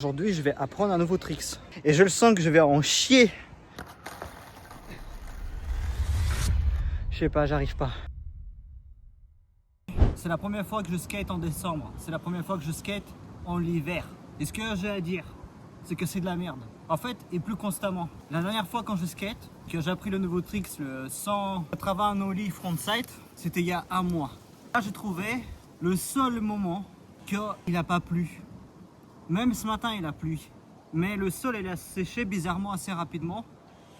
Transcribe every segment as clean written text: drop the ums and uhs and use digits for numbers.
Aujourd'hui, je vais apprendre un nouveau trick. Et je le sens que je vais en chier. Je sais pas, j'arrive pas. C'est la première fois que je skate en décembre. C'est la première fois que je skate en l'hiver. Et ce que j'ai à dire, c'est que c'est de la merde. En fait, et plus constamment. La dernière fois quand je skate, que j'ai appris le nouveau trick, le 180 nollie frontside, c'était il y a un mois. Là, j'ai trouvé le seul moment qu'il n'a pas plu. Même ce matin, il a plu. Mais le sol, il a séché bizarrement assez rapidement.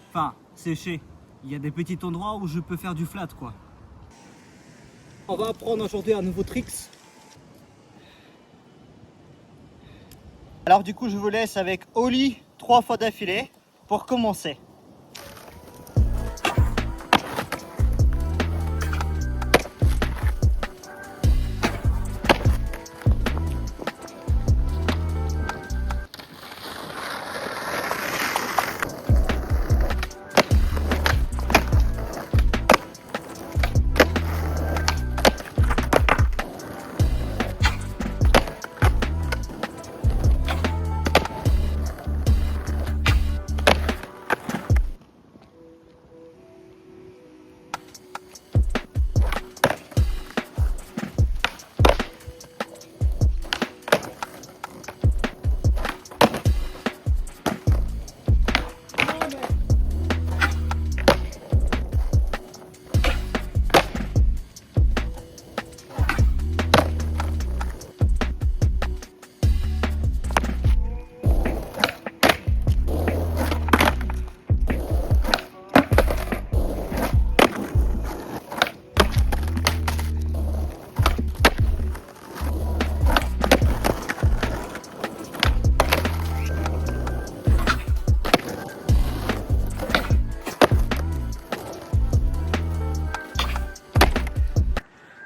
Enfin, séché. Il y a des petits endroits où je peux faire du flat, quoi. On va apprendre aujourd'hui un nouveau trick. Alors du coup, je vous laisse avec ollie 3 fois d'affilée pour commencer.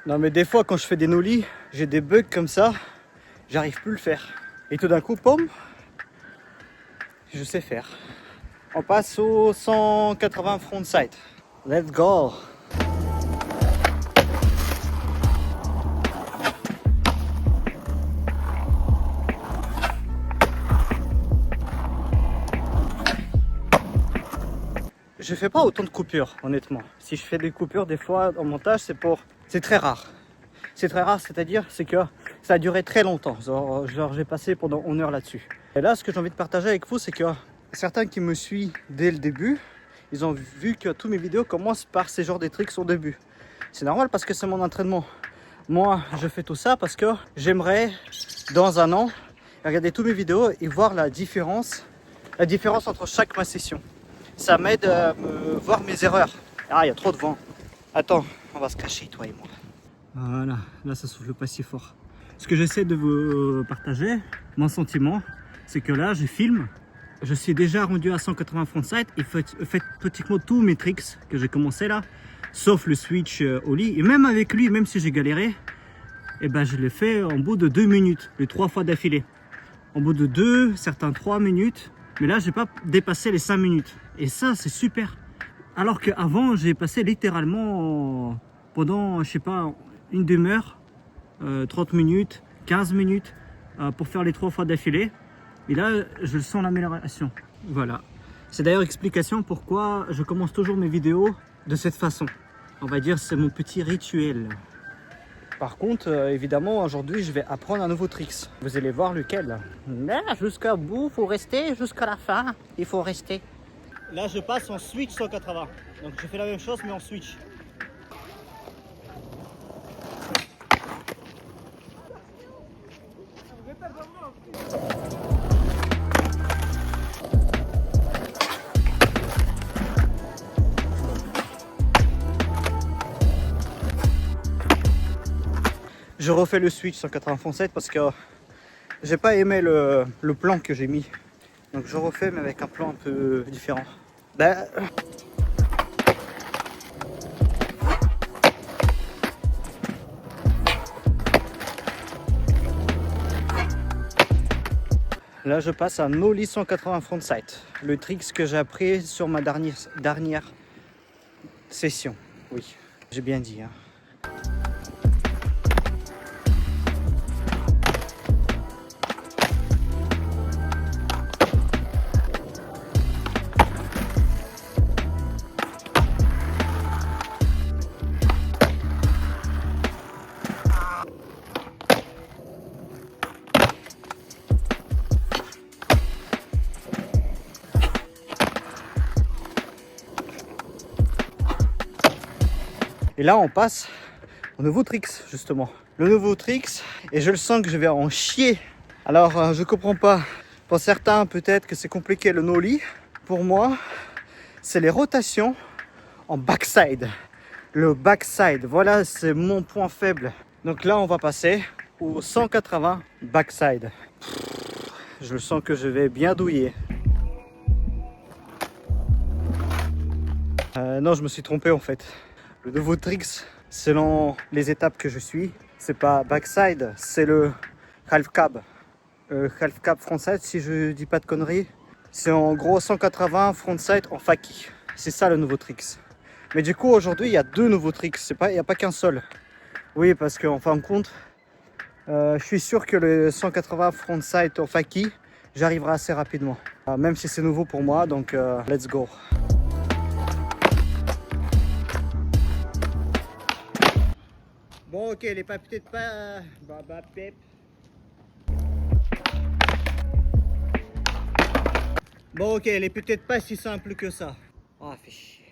Non mais des fois quand je fais des nollies, j'ai des bugs comme ça, j'arrive plus à le faire. Et tout d'un coup, pomme, je sais faire. On passe au 180 frontside. Let's go! Je fais pas autant de coupures, honnêtement. Si je fais des coupures, des fois, en montage, c'est très rare. C'est très rare, c'est-à-dire, c'est que ça a duré très longtemps. Genre j'ai passé pendant 1 heure là-dessus. Et là, ce que j'ai envie de partager avec vous, c'est que certains qui me suivent dès le début, ils ont vu que tous mes vidéos commencent par ces genres de tricks au début. C'est normal parce que c'est mon entraînement. Moi, je fais tout ça parce que j'aimerais, dans un an, regarder toutes mes vidéos et voir la différence entre chaque ma session. Ça m'aide à voir mes erreurs. Ah, il y a trop de vent. Attends, on va se cacher, toi et moi. Voilà, là ça souffle pas si fort. Ce que j'essaie de vous partager, mon sentiment, c'est que là, je filme. Je suis déjà rendu à 180 frontside et fait pratiquement tous mes tricks que j'ai commencé là, sauf le switch ollie. Et même avec lui, même si j'ai galéré, et ben je l'ai fait en bout de 2 minutes, les 3 fois d'affilée. En bout de 2, certains 3 minutes. Mais là, j'ai pas dépassé les 5 minutes. Et ça, c'est super. Alors qu'avant, j'ai passé littéralement pendant, je sais pas, une demi-heure, 30 minutes, 15 minutes pour faire les 3 fois d'affilée. Et là, je sens l'amélioration. Voilà. C'est d'ailleurs l'explication pourquoi je commence toujours mes vidéos de cette façon. On va dire c'est mon petit rituel. Par contre, évidemment, aujourd'hui, je vais apprendre un nouveau trick. Vous allez voir lequel. Là, jusqu'au bout, il faut rester. Jusqu'à la fin, il faut rester. Là, je passe en switch 180. Donc, je fais la même chose, mais en switch. Je refais le switch 180 frontside parce que j'ai pas aimé le plan que j'ai mis. Donc je refais mais avec un plan un peu différent. Là je passe à nollie 180 frontside. Le trick que j'ai appris sur ma dernière session. Oui, j'ai bien dit. Hein. Et là, on passe au nouveau tricks, justement. Le nouveau tricks, et je le sens que je vais en chier. Alors, je comprends pas. Pour certains, peut-être que c'est compliqué le nollie. Pour moi, c'est les rotations en backside. Le backside, voilà, c'est mon point faible. Donc là, on va passer au 180 backside. Je le sens que je vais bien douiller. Non, je me suis trompé en fait. Le nouveau tricks, selon les étapes que je suis, c'est pas backside, c'est le half cab. Half cab frontside, si je dis pas de conneries. C'est en gros 180 frontside en faki. C'est ça le nouveau tricks. Mais du coup, aujourd'hui, il y a deux nouveaux tricks. Il n'y a pas qu'un seul. Oui, parce qu'en fin de compte, je suis sûr que le 180 frontside en faki, j'arriverai assez rapidement. Même si c'est nouveau pour moi, donc let's go. Bon, ok, elle est pas peut-être pas... pep. Bon, ok, elle est peut-être pas si simple que ça. Ah, fait chier.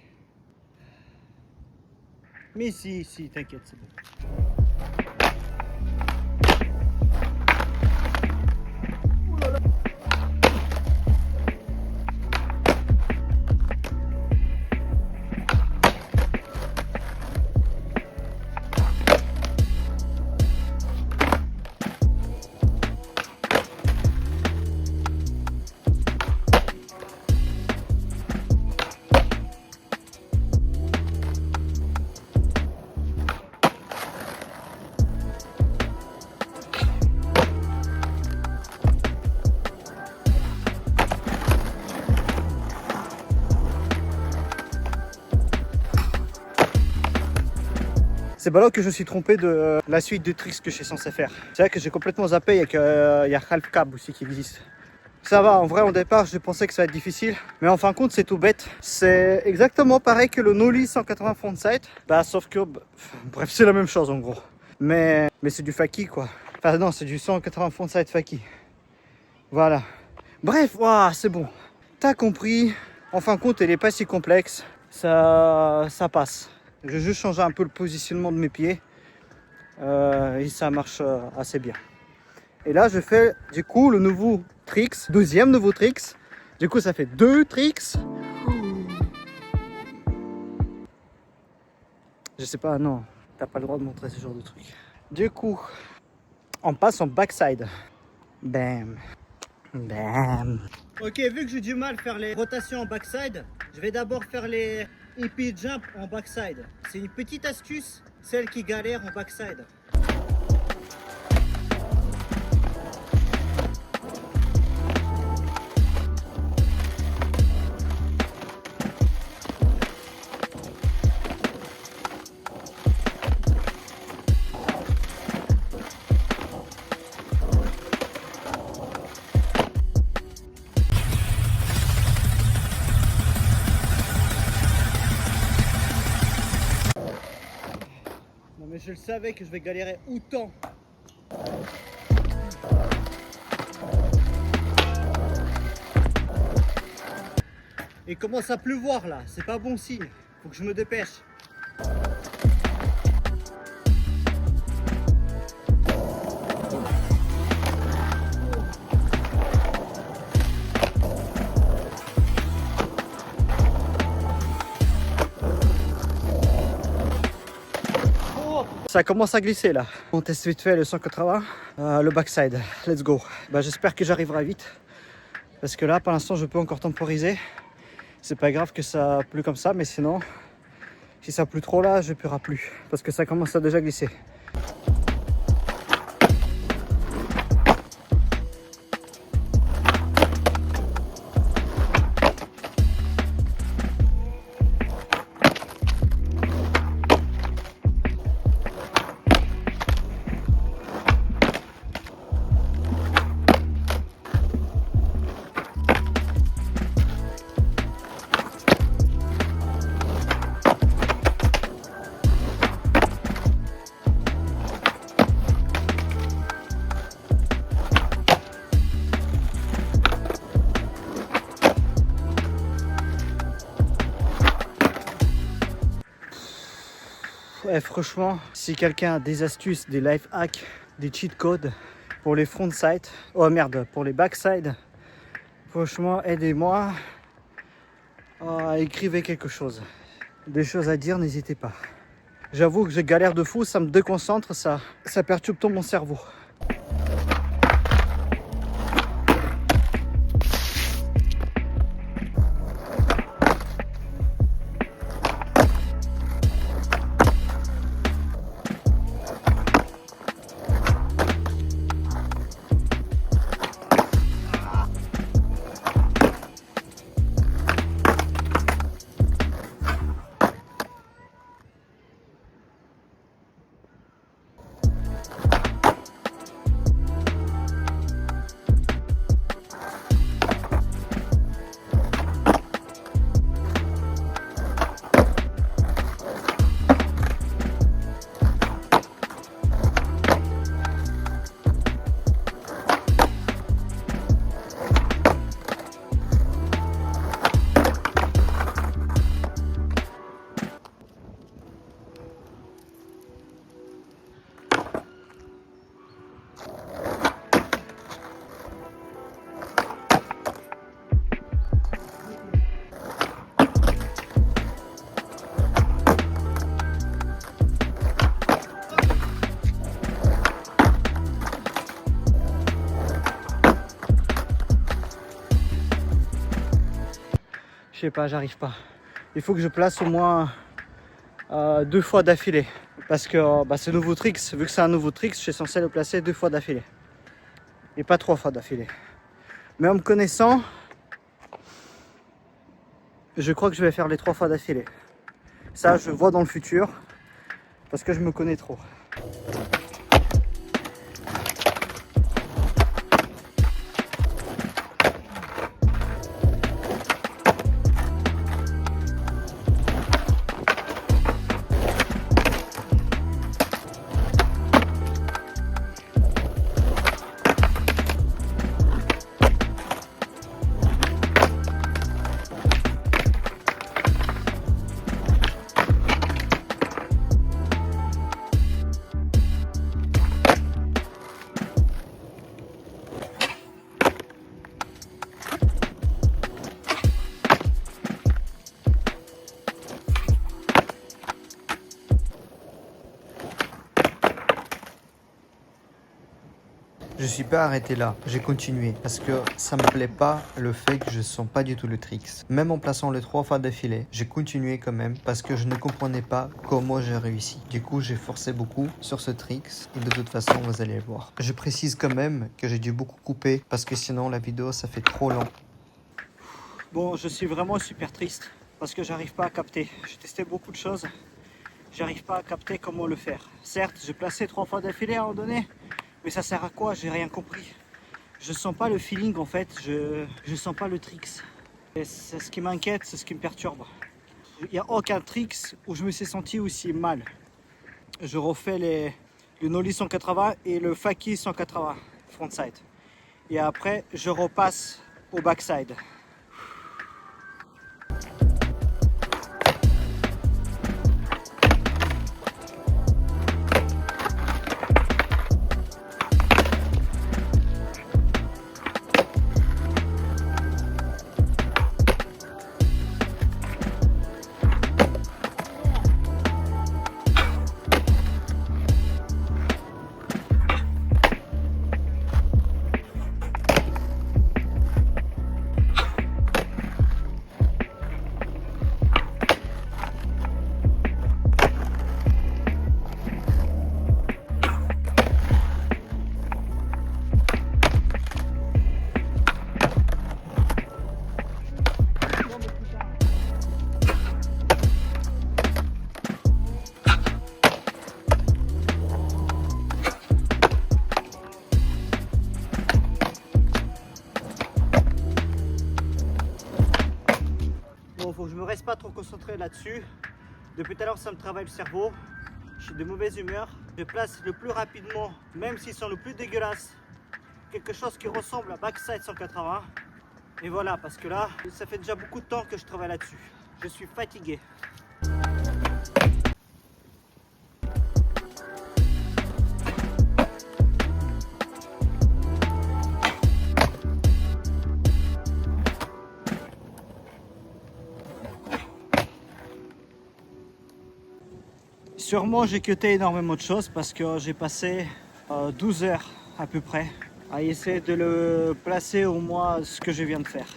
Mais si, t'inquiète, c'est bon. C'est pas là que je me suis trompé de la suite de tricks que je suis censé faire. C'est vrai que j'ai complètement zappé et qu'il y a half cab aussi qui existe. Ça va, en vrai, au départ, je pensais que ça va être difficile. Mais en fin de compte, c'est tout bête. C'est exactement pareil que le nollie 180 frontside. Sauf que, bref, c'est la même chose en gros. Mais c'est du faki, quoi. Enfin, non, c'est du 180 frontside faki. Voilà. Bref, wow, c'est bon. T'as compris. En fin de compte, elle est pas si complexe. Ça passe. Je vais juste changer un peu le positionnement de mes pieds et ça marche assez bien. Et là, je fais du coup le nouveau tricks, deuxième nouveau tricks. Du coup, ça fait deux tricks. Je sais pas, non, t'as pas le droit de montrer ce genre de truc. Du coup, on passe en backside. Bam, bam. Ok, vu que j'ai du mal à faire les rotations en backside, je vais d'abord faire les hippie jump en backside. C'est une petite astuce, celle qui galère en backside. Mais je le savais que je vais galérer autant. Il commence à pleuvoir là, c'est pas bon signe. Faut que je me dépêche. Ça commence à glisser là. On teste vite fait le 180, le backside. Let's go. J'espère que j'arriverai vite. Parce que là, pour l'instant, je peux encore temporiser. C'est pas grave que ça pleut comme ça, mais sinon, si ça pleut trop là, je ne pourrai plus. Parce que ça commence à déjà glisser. Et franchement, si quelqu'un a des astuces, des life hacks, des cheat codes pour les frontside, oh merde, pour les backside, franchement, aidez-moi. Écrivez quelque chose. Des choses à dire, n'hésitez pas. J'avoue que je galère de fou, ça me déconcentre, ça perturbe tout mon cerveau. Je sais pas, j'arrive pas. Il faut que je place au moins 2 fois d'affilée. Parce que ce nouveau tricks, vu que c'est un nouveau tricks, je suis censé le placer 2 fois d'affilée. Et pas 3 fois d'affilée. Mais en me connaissant, je crois que je vais faire les 3 fois d'affilée. Ça, je vois dans le futur. Parce que je me connais trop. Je suis pas arrêté là, j'ai continué parce que ça me plaît pas le fait que je sens pas du tout le tricks. Même en plaçant les 3 fois d'affilée, j'ai continué quand même parce que je ne comprenais pas comment j'ai réussi. Du coup, j'ai forcé beaucoup sur ce tricks et de toute façon, vous allez le voir. Je précise quand même que j'ai dû beaucoup couper parce que sinon la vidéo ça fait trop long. Bon, je suis vraiment super triste parce que j'arrive pas à capter. J'ai testé beaucoup de choses, j'arrive pas à capter comment le faire. Certes, j'ai placé 3 fois d'affilée à un moment donné, mais ça sert à quoi? J'ai rien compris. Je sens pas le feeling en fait, je sens pas le tricks. Et c'est ce qui m'inquiète, c'est ce qui me perturbe. Il n'y a aucun tricks où je me suis senti aussi mal. Je refais le nollie 180 et le fakie 180 frontside. Et après, je repasse au backside. Bon, faut que je me reste pas trop concentré là-dessus. Depuis tout à l'heure, ça me travaille le cerveau. Je suis de mauvaise humeur. Je place le plus rapidement, même s'ils sont le plus dégueulasses, quelque chose qui ressemble à backside 180. Et voilà, parce que là, ça fait déjà beaucoup de temps que je travaille là-dessus. Je suis fatigué. Sûrement j'ai cuté énormément de choses parce que j'ai passé 12 heures à peu près à essayer de le placer au moins ce que je viens de faire.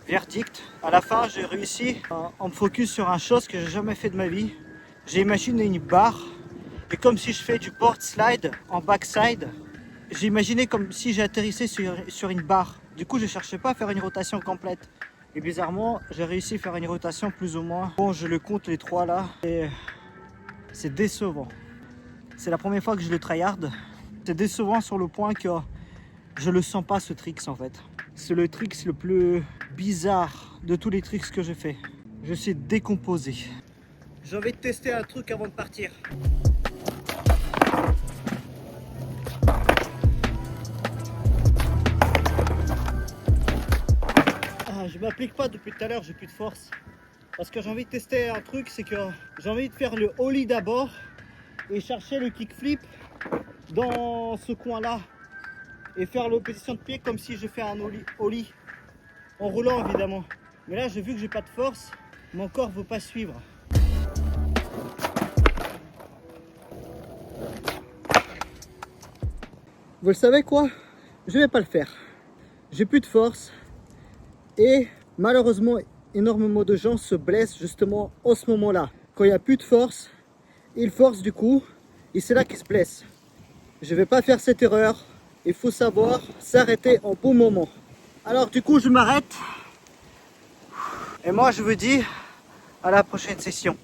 Verdict, à la fin j'ai réussi à me focus sur une chose que j'ai jamais fait de ma vie. J'ai imaginé une barre et comme si je fais du board slide en backside, j'ai imaginé comme si j'atterrissais sur une barre. Du coup je cherchais pas à faire une rotation complète. Et bizarrement j'ai réussi à faire une rotation plus ou moins. Bon, je le compte les trois là et c'est décevant. C'est la première fois que je le tryhard. C'est décevant sur le point que je le sens pas ce trick en fait. C'est le trick le plus bizarre de tous les tricks que j'ai fait. Je suis décomposé. J'ai envie de tester un truc avant de partir. Je m'applique pas depuis tout à l'heure, j'ai plus de force. Parce que j'ai envie de tester un truc, c'est que j'ai envie de faire le ollie d'abord et chercher le kickflip dans ce coin-là. Et faire l'opposition de pied comme si je fais un ollie. En roulant évidemment. Mais là j'ai vu que j'ai pas de force, mon corps ne veut pas suivre. Vous le savez quoi? Je vais pas le faire. J'ai plus de force. Et malheureusement, énormément de gens se blessent justement en ce moment-là. Quand il n'y a plus de force, ils forcent du coup. Et c'est là qu'ils se blessent. Je ne vais pas faire cette erreur. Il faut savoir s'arrêter en bon moment. Alors du coup, je m'arrête. Et moi, je vous dis à la prochaine session.